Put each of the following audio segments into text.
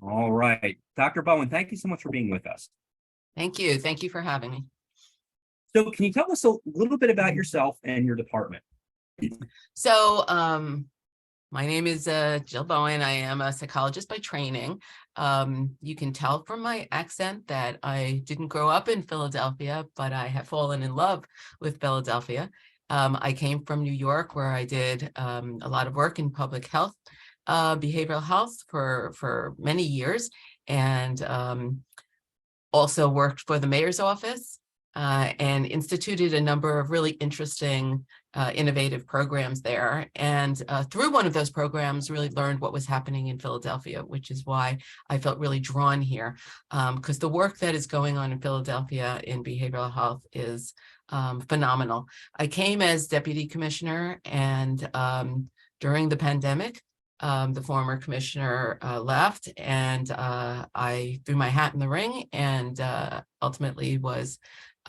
All right. Dr. Bowen, thank you so much for being with us. Thank you. Thank you for having me. So can you tell us a little bit about yourself and your department? So my name is Jill Bowen. I am a psychologist by training. You can tell from my accent that I didn't grow up in Philadelphia, but I have fallen in love with Philadelphia. I came from New York, where I did a lot of work in public health, behavioral health for many years, and also worked for the mayor's office and instituted a number of really interesting, innovative programs there. And through one of those programs, really learned what was happening in Philadelphia, which is why I felt really drawn here, because the work that is going on in Philadelphia in behavioral health is phenomenal. I came as deputy commissioner, and during the pandemic, the former commissioner left, and I threw my hat in the ring and ultimately was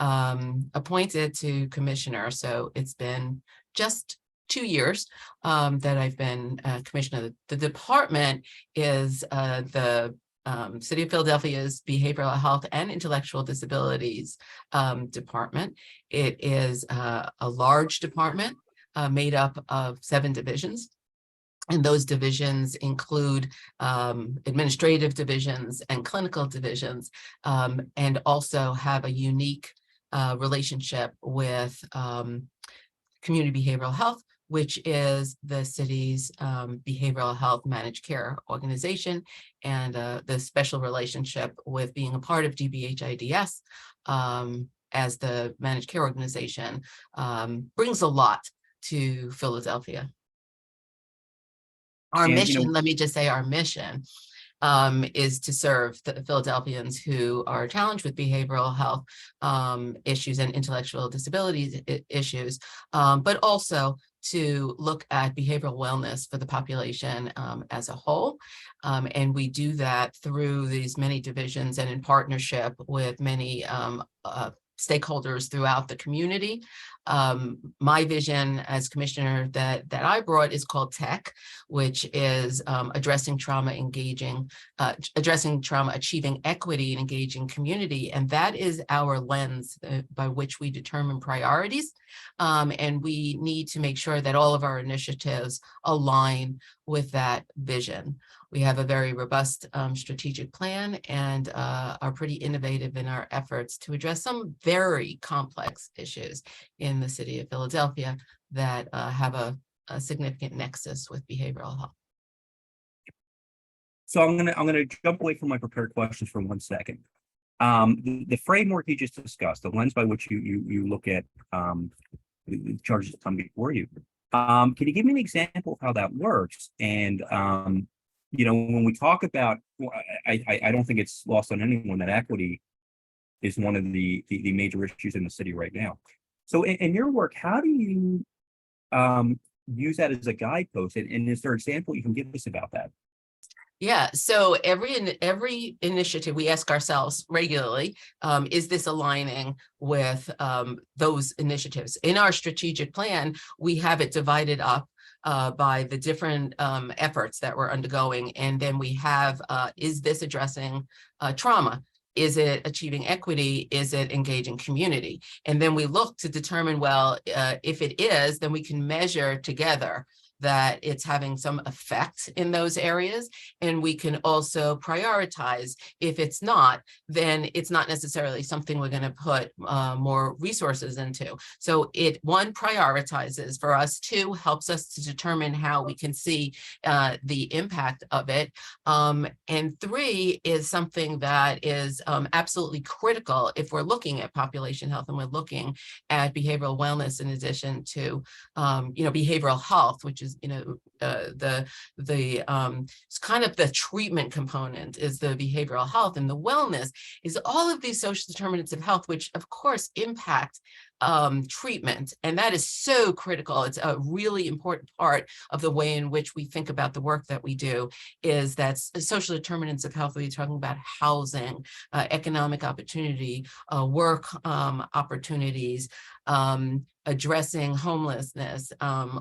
appointed to commissioner. So it's been just 2 years that I've been commissioner. The department is the City of Philadelphia's Behavioral Health and Intellectual Disabilities Department. It is a large department made up of 7 divisions. And those divisions include administrative divisions and clinical divisions, and also have a unique relationship with community behavioral health, which is the city's behavioral health managed care organization, and the special relationship with being a part of DBHIDS as the managed care organization brings a lot to Philadelphia. Our mission, let me just say our mission is to serve the Philadelphians who are challenged with behavioral health issues and intellectual disabilities issues, but also to look at behavioral wellness for the population as a whole. And we do that through these many divisions and in partnership with many stakeholders throughout the community. My vision as commissioner that I brought is called TECH, which is addressing trauma, achieving equity and engaging community. And that is our lens by which we determine priorities. And we need to make sure that all of our initiatives align with that vision. We have a very robust strategic plan and are pretty innovative in our efforts to address some very complex issues in the city of Philadelphia that have a significant nexus with behavioral health. So I'm gonna jump away from my prepared questions for 1 second. The framework you just discussed, the lens by which you look at the charges that come before you. Can you give me an example of how that works? And when we talk about, I don't think it's lost on anyone that equity is one of the major issues in the city right now. So in your work, how do you use that as a guidepost? And is there an example you can give us about that? Yeah, so every initiative we ask ourselves regularly, is this aligning with those initiatives? In our strategic plan, we have it divided up by the different efforts that we're undergoing. And then we have, is this addressing trauma? Is it achieving equity? Is it engaging community? And then we look to determine, well, if it is, then we can measure together that it's having some effect in those areas. And we can also prioritize. If it's not, then it's not necessarily something we're going to put more resources into. So one, prioritizes for us. 2, helps us to determine how we can see the impact of it. And 3 is something that is absolutely critical if we're looking at population health and we're looking at behavioral wellness in addition to behavioral health, which is it's kind of the treatment component is the behavioral health, and the wellness is all of these social determinants of health, which of course impact treatment. And that is so critical. It's a really important part of the way in which we think about the work that we do, is that social determinants of health. We're talking about housing, economic opportunity, work opportunities, addressing homelessness,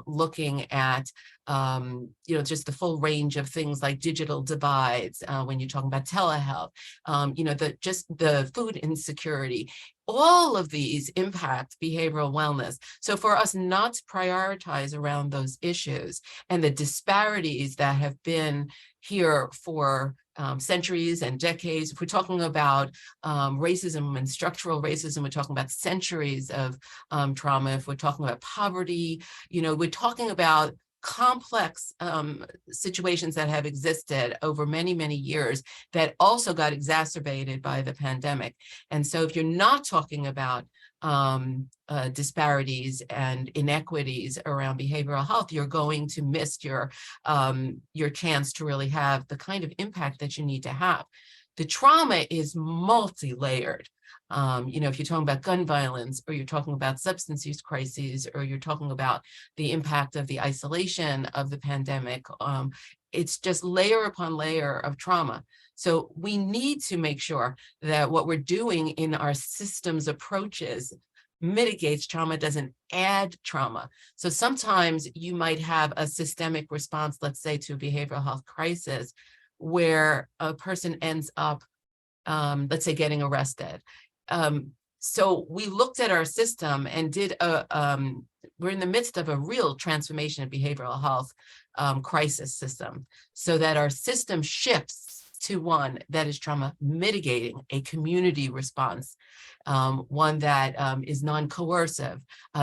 looking at just the full range of things like digital divides, when you're talking about telehealth, the food insecurity. All of these impact behavioral wellness. So for us not to prioritize around those issues and the disparities that have been here for centuries and decades, if we're talking about racism and structural racism, we're talking about centuries of trauma. If we're talking about poverty, we're talking about complex situations that have existed over many, many years that also got exacerbated by the pandemic. And so if you're not talking about disparities and inequities around behavioral health, you're going to miss your chance to really have the kind of impact that you need to have. The trauma is multi-layered. If you're talking about gun violence, or you're talking about substance use crises, or you're talking about the impact of the isolation of the pandemic, it's just layer upon layer of trauma. So we need to make sure that what we're doing in our systems approaches mitigates trauma, doesn't add trauma. So sometimes you might have a systemic response, let's say, to a behavioral health crisis, where a person ends up, let's say, getting arrested. So we looked at our system and we're in the midst of a real transformation of behavioral health crisis system, so that our system shifts to one that is trauma mitigating, a community response, one that is non-coercive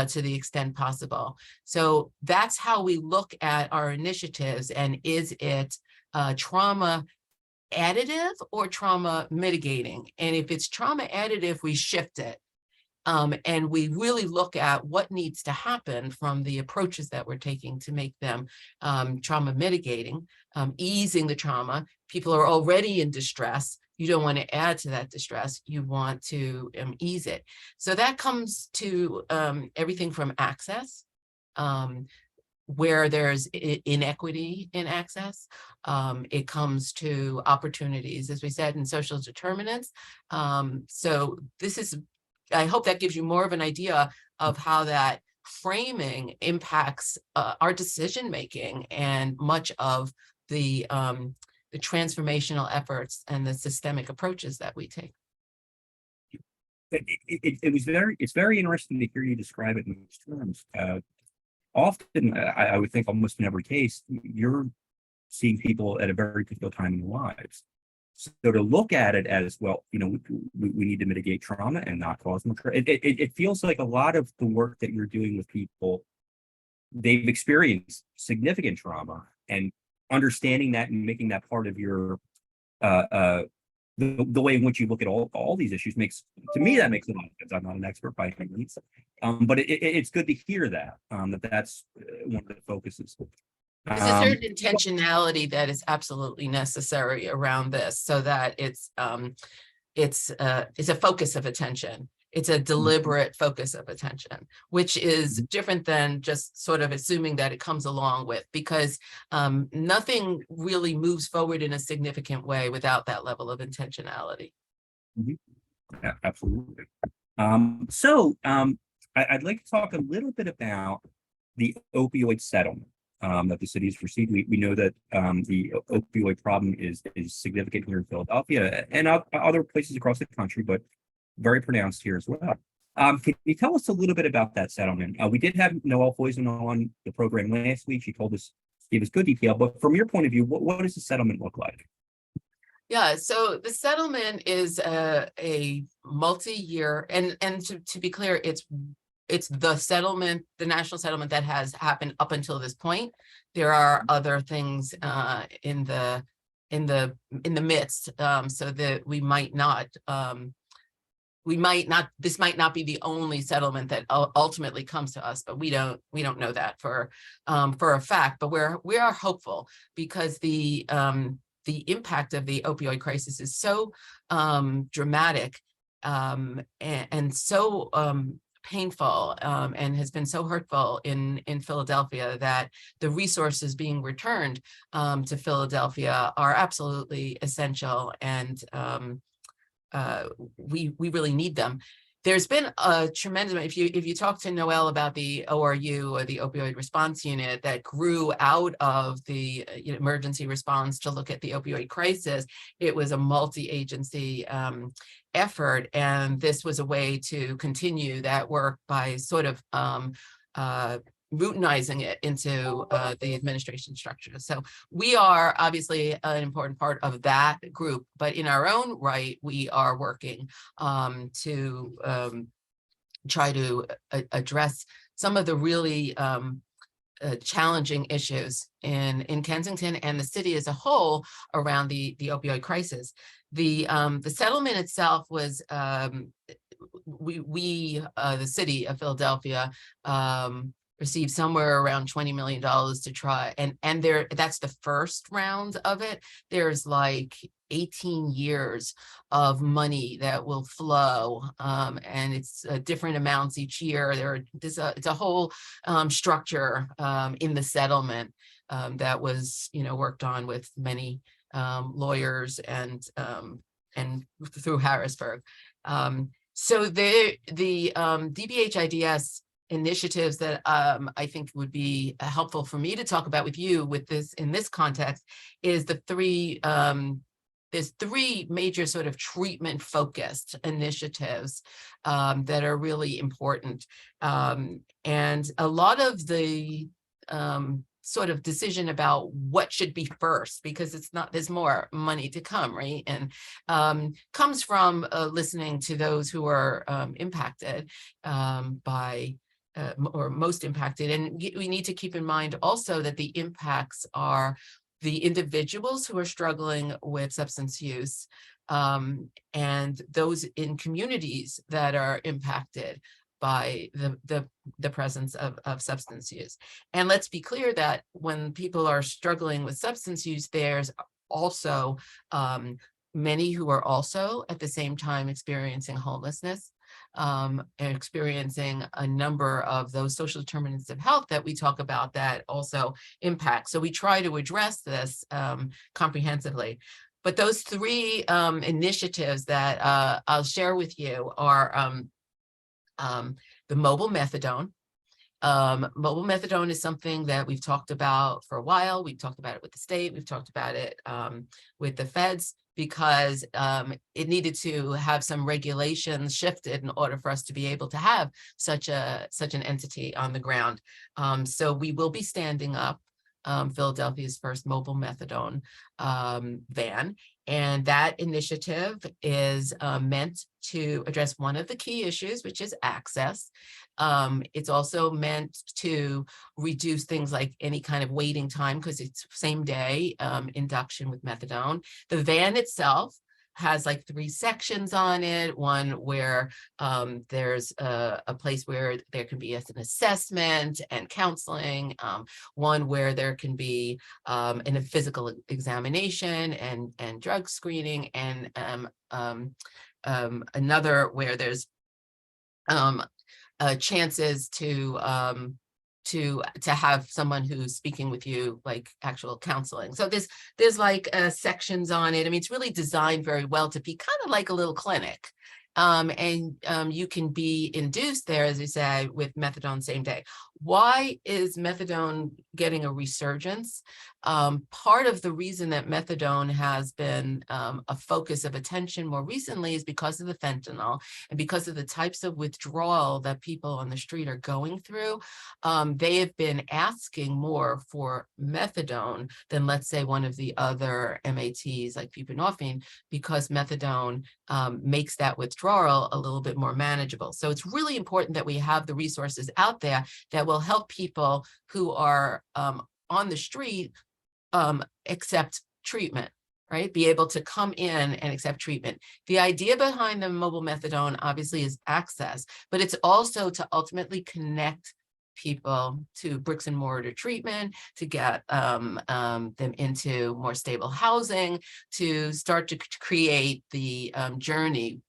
to the extent possible. So that's how we look at our initiatives. And is it trauma additive or trauma mitigating? And if it's trauma additive, we shift it. And we really look at what needs to happen from the approaches that we're taking to make them trauma mitigating, easing the trauma. People are already in distress. You don't want to add to that distress. You want to ease it. So that comes to everything from access, where there's inequity in access. It comes to opportunities, as we said, in social determinants. So this is, I hope that gives you more of an idea of how that framing impacts our decision-making and much of the transformational efforts and the systemic approaches that we take. It's very interesting to hear you describe it in these terms. Often, I would think almost in every case, you're seeing people at a very difficult time in their lives. So to look at it as, well, we need to mitigate trauma and not cause more trauma. It feels like a lot of the work that you're doing with people, they've experienced significant trauma, and understanding that and making that part of your the way in which you look at all these issues makes, to me, that makes a lot of sense. I'm not an expert by any means, but it's good to hear that that's one of the focuses. There's a certain intentionality that is absolutely necessary around this, so that it's a focus of attention. It's a deliberate focus of attention, which is different than just sort of assuming that it comes along with, because nothing really moves forward in a significant way without that level of intentionality. Yeah, absolutely. I'd like to talk a little bit about the opioid settlement that the city has received. We know that the opioid problem is significant here in Philadelphia and other places across the country, but very pronounced here as well. Can you tell us a little bit about that settlement? We did have Noelle Foison on the program last week. She gave us good detail, but from your point of view, what does the settlement look like? Yeah, so the settlement is a multi-year, and to be clear, it's the settlement, the national settlement that has happened up until this point. There are other things in the midst, so that this might not be the only settlement that ultimately comes to us, but we don't know that for a fact. But we are hopeful, because the impact of the opioid crisis is so dramatic and so painful, and has been so hurtful in Philadelphia, that the resources being returned to Philadelphia are absolutely essential, and we really need them. there's been a tremendous, if you talk to Noel about the ORU, or the Opioid Response Unit, that grew out of the emergency response to look at the opioid crisis, it was a multi-agency effort, and this was a way to continue that work by sort of routinizing it into the administration structure. So we are obviously an important part of that group, but in our own right, we are working to try to address some of the really challenging issues in Kensington and the city as a whole around the opioid crisis. The settlement itself was the city of Philadelphia received somewhere around $20 million to try, and that's the first round of it. There's like 18 years of money that will flow, and it's different amounts each year. It's a whole structure in the settlement that was worked on with many lawyers and through Harrisburg. So the DBHIDS initiatives that I think would be helpful for me to talk about with you in this context is there's three major sort of treatment focused initiatives that are really important. And a lot of the sort of decision about what should be first, because there's more money to come, right? And comes from listening to those who are impacted by or most impacted. And we need to keep in mind also that the impacts are the individuals who are struggling with substance use and those in communities that are impacted by the presence of substance use. And let's be clear that when people are struggling with substance use, there's also many who are also at the same time experiencing homelessness, and experiencing a number of those social determinants of health that we talk about that also impact. So we try to address this comprehensively. But those three initiatives that I'll share with you are the mobile methadone. Mobile methadone is something that we've talked about for a while. We've talked about it with the state. We've talked about it with the feds, because it needed to have some regulations shifted in order for us to be able to have such an entity on the ground. So we will be standing up Philadelphia's first mobile methadone van. And that initiative is meant to address one of the key issues, which is access. It's also meant to reduce things like any kind of waiting time, because it's same day induction with methadone. The van itself has like 3 sections on it. One where there's a place where there can be an assessment and counseling. One where there can be a physical examination and drug screening, and another where there's chances to have someone who's speaking with you, like actual counseling. So there's like sections on it. I mean, it's really designed very well to be kind of like a little clinic. And you can be induced there, as you said, with methadone same day. Why is methadone getting a resurgence? Part of the reason that methadone has been a focus of attention more recently is because of the fentanyl and because of the types of withdrawal that people on the street are going through. They have been asking more for methadone than, let's say, one of the other MATs like buprenorphine, because methadone makes that withdrawal a little bit more manageable. So it's really important that we have the resources out there that will help people who are on the street accept treatment, right? Be able to come in and accept treatment. The idea behind the mobile methadone obviously is access, but it's also to ultimately connect people to bricks and mortar treatment, to get them into more stable housing, to start to create the journey,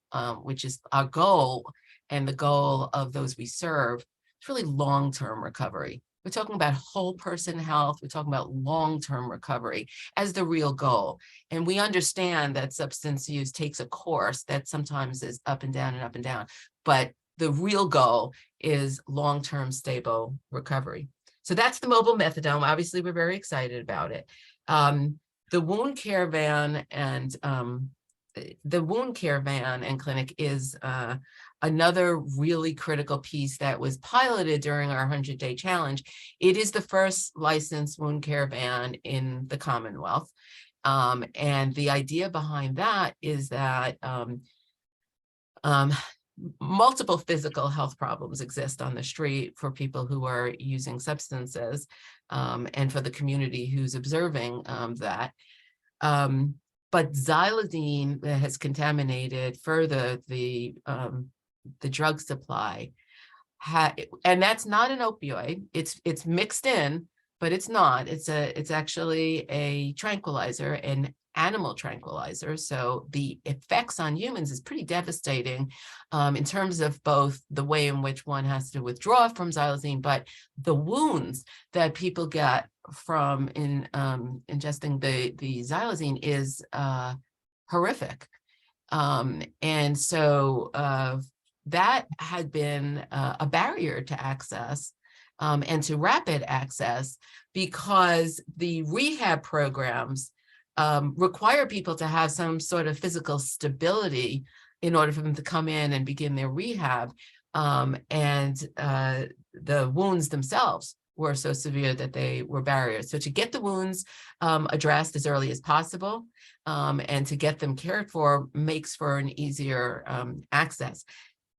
which is our goal and the goal of those we serve. It's really long-term recovery. We're talking about whole person health. We're talking about long-term recovery as the real goal. And we understand that substance use takes a course that sometimes is up and down and up and down. but the real goal is long-term stable recovery. So that's the mobile methadone. Obviously, we're very excited about it. The wound care van and clinic is another really critical piece that was piloted during our 100-day challenge. It is the first licensed wound care van in the Commonwealth. And the idea behind that is that multiple physical health problems exist on the street for people who are using substances, and for the community who's observing that. But xylazine has contaminated further the drug supply. And that's not an opioid. It's mixed in, but it's not. It's actually a tranquilizer, an animal tranquilizer. So the effects on humans is pretty devastating in terms of both the way in which one has to withdraw from xylazine, but the wounds that people get from ingesting the xylazine is horrific. And so that had been a barrier to access and to rapid access, because the rehab programs require people to have some sort of physical stability in order for them to come in and begin their rehab. And the wounds themselves were so severe that they were barriers. So to get the wounds addressed as early as possible and to get them cared for makes for an easier access.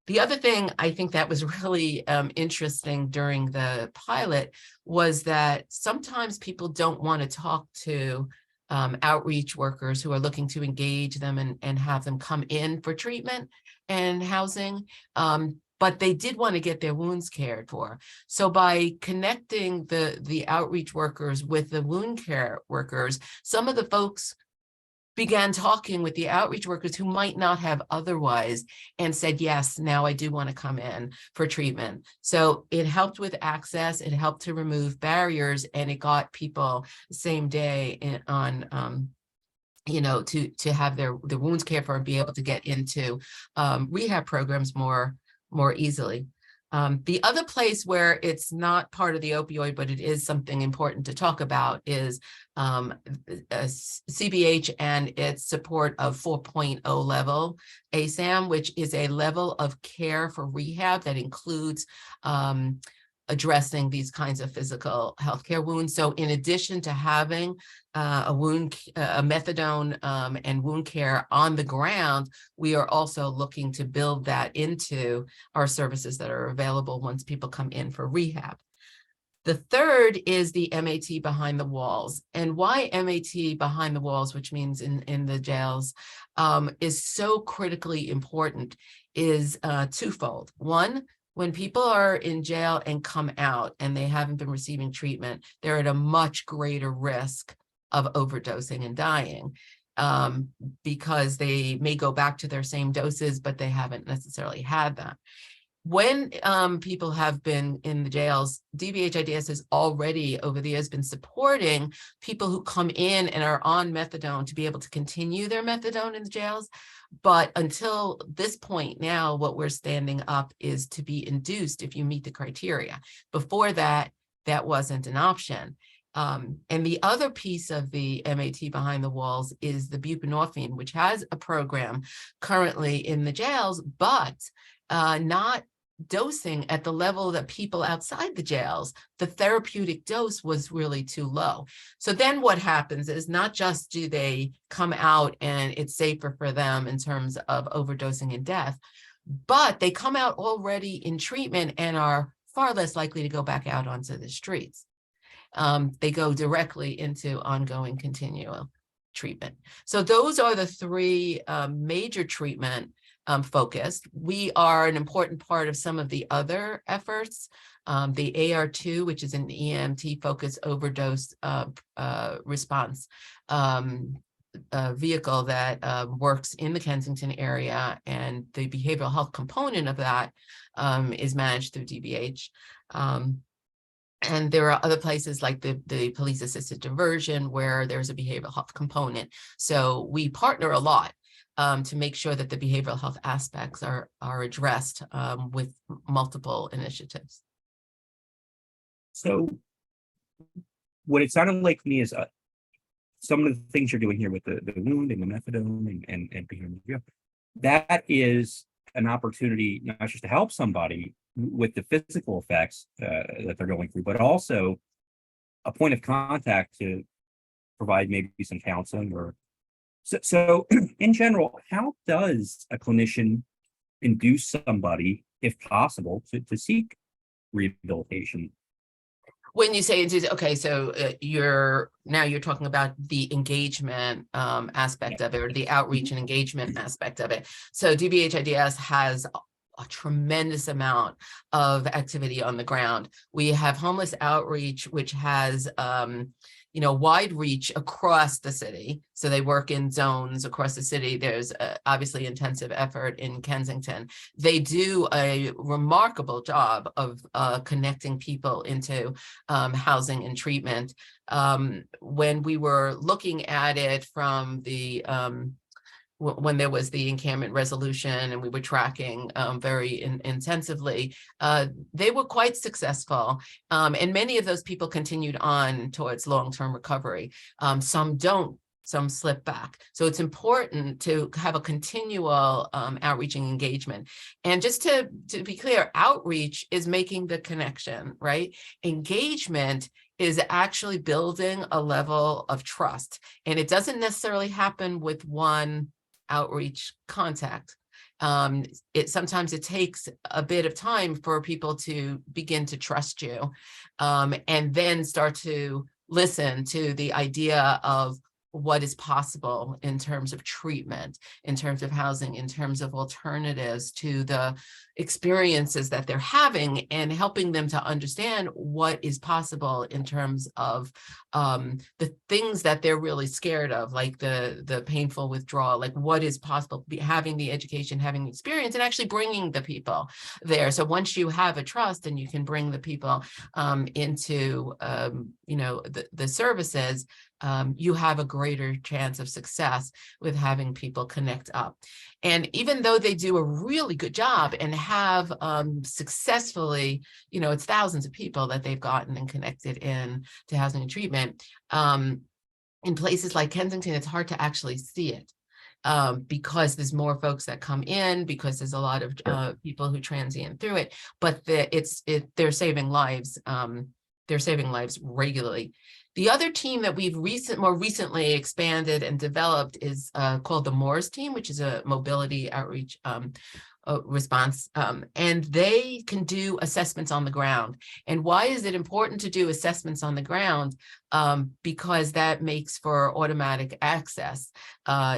The other thing I think that was really interesting during the pilot was that sometimes people don't want to talk to outreach workers who are looking to engage them and have them come in for treatment and housing. But they did want to get their wounds cared for. So by connecting the outreach workers with the wound care workers, some of the folks began talking with the outreach workers who might not have otherwise, and said, yes, now I do want to come in for treatment. So it helped with access, it helped to remove barriers, and it got people the same day on to have their wounds cared for and be able to get into rehab programs more easily. The other place where it's not part of the opioid, but it is something important to talk about, is CBH and its support of 4.0 level ASAM, which is a level of care for rehab that includes addressing these kinds of physical healthcare wounds. So in addition to having a methadone and wound care on the ground, we are also looking to build that into our services that are available once people come in for rehab. The third is the MAT behind the walls. And why MAT behind the walls, which means in the jails, is so critically important is twofold. One, when people are in jail and come out and they haven't been receiving treatment, they're at a much greater risk of overdosing and dying because they may go back to their same doses, but they haven't necessarily had that. When people have been in the jails, DBH-IDS has already over the years been supporting people who come in and are on methadone to be able to continue their methadone in the jails. But until this point now, what we're standing up is to be induced if you meet the criteria. Before that, that wasn't an option. And the other piece of the MAT behind the walls is the buprenorphine, which has a program currently in the jails, but not dosing at the level that people outside the jails. The therapeutic dose was really too low. So then what happens is not just do they come out and it's safer for them in terms of overdosing and death, but they come out already in treatment and are far less likely to go back out onto the streets. They go directly into ongoing continual treatment. So those are the three major treatment focused. We are an important part of some of the other efforts. The AR2, which is an EMT focused overdose response vehicle that works in the Kensington area, and the behavioral health component of that is managed through DBH. And there are other places like the police assisted diversion where there's a behavioral health component. So we partner a lot. to make sure that the behavioral health aspects are addressed with multiple initiatives. So what it sounded like to me is some of the things you're doing here with the wound and the methadone and behavior, that is an opportunity not just to help somebody with the physical effects that they're going through, but also a point of contact to provide maybe some counseling or so in general, how does a clinician induce somebody, if possible, to seek rehabilitation? When you say it's okay, so you're talking about the engagement aspect of it, or the outreach and engagement aspect of it. So DBHIDS has a tremendous amount of activity on the ground. We have homeless outreach, which has wide reach across the city. So they work in zones across the city. There's obviously intensive effort in Kensington. They do a remarkable job of connecting people into housing and treatment. When we were looking at it from the when there was the encampment resolution and we were tracking very intensively, they were quite successful. And many of those people continued on towards long-term recovery. Some don't, some slip back. So it's important to have a continual outreaching engagement. And just to be clear, outreach is making the connection, right? Engagement is actually building a level of trust. And it doesn't necessarily happen with one outreach contact. Sometimes it takes a bit of time for people to begin to trust you, and then start to listen to the idea of what is possible in terms of treatment, in terms of housing, in terms of alternatives to the experiences that they're having, and helping them to understand what is possible in terms of the things that they're really scared of, like the painful withdrawal, like what is possible, having the education, having the experience, and actually bringing the people there. So once you have a trust and you can bring the people into the services, you have a greater chance of success with having people connect up. And even though they do a really good job and have successfully, it's thousands of people that they've gotten and connected in to housing and treatment, in places like Kensington, it's hard to actually see it. Because there's more folks that come in, because there's a lot of people who transient through it, but they're saving lives. They're saving lives regularly. The other team that we've more recently expanded and developed is called the Moores team, which is a mobility outreach response, and they can do assessments on the ground. And why is it important to do assessments on the ground? Because that makes for automatic access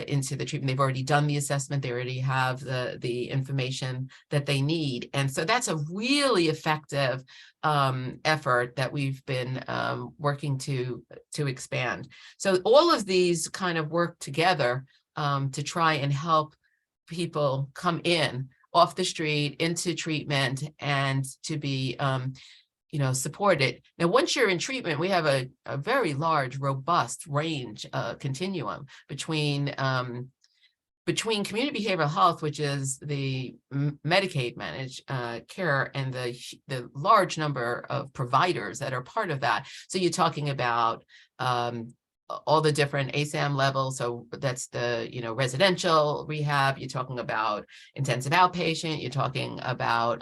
into the treatment. They've already done the assessment. They already have the information that they need. And so that's a really effective effort that we've been working to expand. So all of these kind of work together to try and help people come in off the street into treatment and to be supported. Now, once you're in treatment, we have a very large, robust range continuum between community behavioral health, which is the Medicaid managed care, and the large number of providers that are part of that. So you're talking about all the different ASAM levels. So that's the, residential rehab. You're talking about intensive outpatient. You're talking about,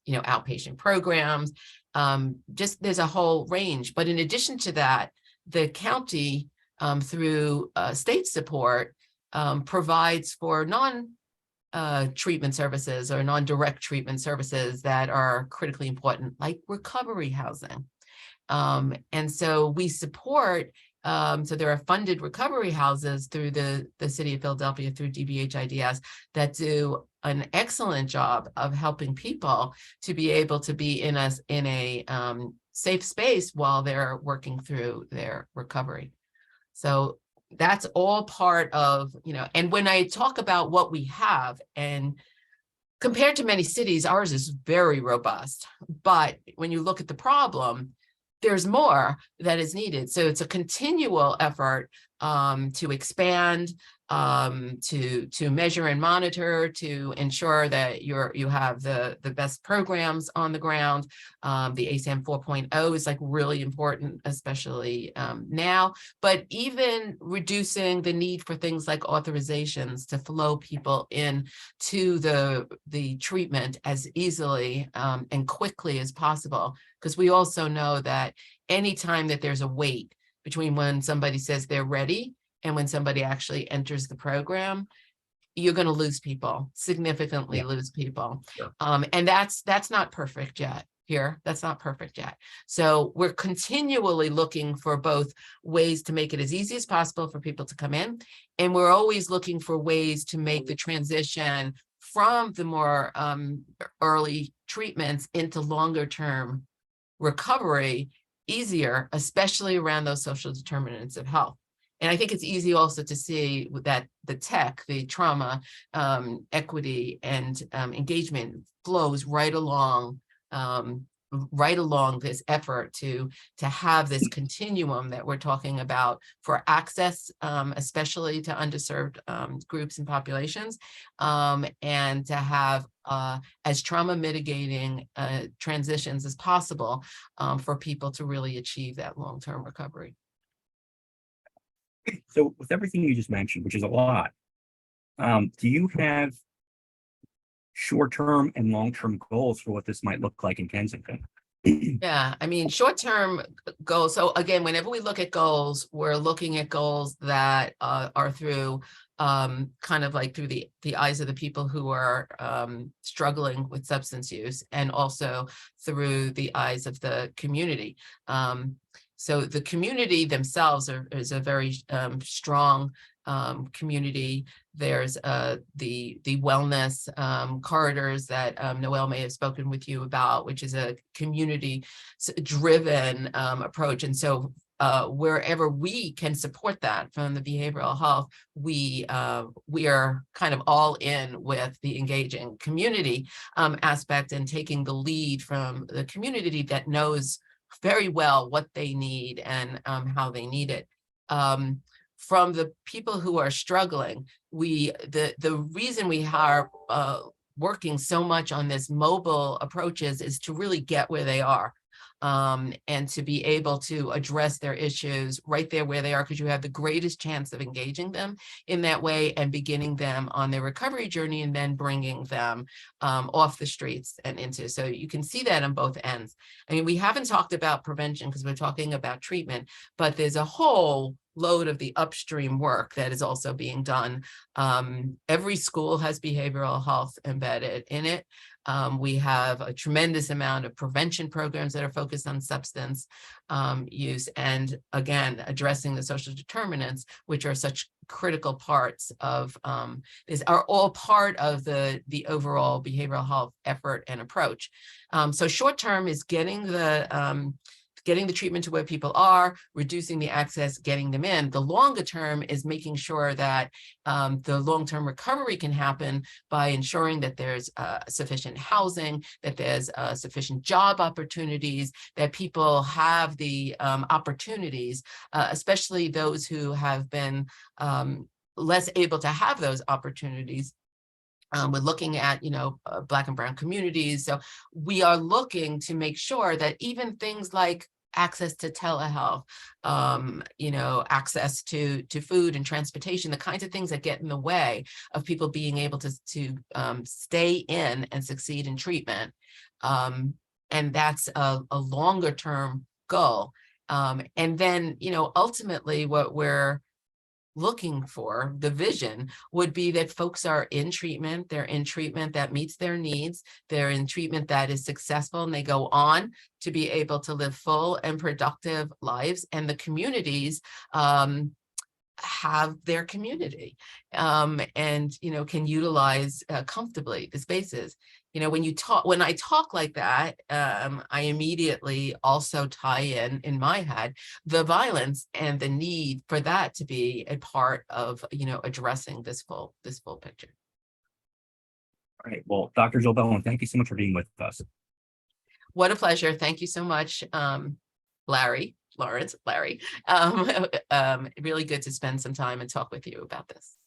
outpatient programs. Just there's a whole range. But in addition to that, the county through state support provides for non-treatment services or non-direct treatment services that are critically important, like recovery housing. And so we support, so there are funded recovery houses through the city of Philadelphia, through DBHIDS, that do an excellent job of helping people to be able to be in a safe space while they're working through their recovery. So that's all part of, and when I talk about what we have, and compared to many cities, ours is very robust. But when you look at the problem, there's more that is needed. So it's a continual effort to expand, to measure and monitor, to ensure that you have the best programs on the ground. The ASAM 4.0 is like really important, especially now, but even reducing the need for things like authorizations to flow people in to the treatment as easily and quickly as possible. Because we also know that anytime that there's a wait between when somebody says they're ready and when somebody actually enters the program, you're going to lose people, significantly lose people. Sure. And that's not perfect yet here. That's not perfect yet. So we're continually looking for both ways to make it as easy as possible for people to come in. And we're always looking for ways to make the transition from the more early treatments into longer term recovery easier, especially around those social determinants of health. And I think it's easy also to see that the tech, the trauma, equity, and engagement flows right along this effort to have this continuum that we're talking about for access, especially to underserved groups and populations, and to have as trauma mitigating transitions as possible for people to really achieve that long-term recovery. So with everything you just mentioned, which is a lot, do you have short-term and long-term goals for what this might look like in Kensington? Yeah, I mean, short-term goals. So again, whenever we look at goals, we're looking at goals that are through kind of like through the eyes of the people who are struggling with substance use, and also through the eyes of the community. So the community themselves is a very strong community. There's the wellness corridors that Noelle may have spoken with you about, which is a community-driven approach. And so wherever we can support that from the behavioral health, we are kind of all in with the engaging community aspect and taking the lead from the community that knows very well what they need and how they need it. From the people who are struggling, the reason we are working so much on this mobile approaches is to really get where they are. And to be able to address their issues right there where they are, because you have the greatest chance of engaging them in that way and beginning them on their recovery journey and then bringing them off the streets and into. So you can see that on both ends. I mean, we haven't talked about prevention because we're talking about treatment, but there's a whole load of the upstream work that is also being done. Every school has behavioral health embedded in it. We have a tremendous amount of prevention programs that are focused on substance use, and again, addressing the social determinants, which are such critical parts of, are all part of the overall behavioral health effort and approach. So short term is getting the treatment to where people are, reducing the access, getting them in. The longer term is making sure that the long-term recovery can happen by ensuring that there's sufficient housing, that there's sufficient job opportunities, that people have the opportunities, especially those who have been less able to have those opportunities. We're looking at, Black and Brown communities. So we are looking to make sure that even things like access to telehealth, access to food and transportation, the kinds of things that get in the way of people being able to stay in and succeed in treatment. And that's a longer term goal. And then, ultimately what we're looking for, the vision would be that folks are in treatment, they're in treatment that meets their needs, they're in treatment that is successful, and they go on to be able to live full and productive lives, and the communities have their community and can utilize comfortably the spaces. When I talk like that, I immediately also tie in my head the violence and the need for that to be a part of addressing this full picture. All right. Well, Dr. Jill Bowen, thank you so much for being with us. What a pleasure. Thank you so much, Larry. Really good to spend some time and talk with you about this.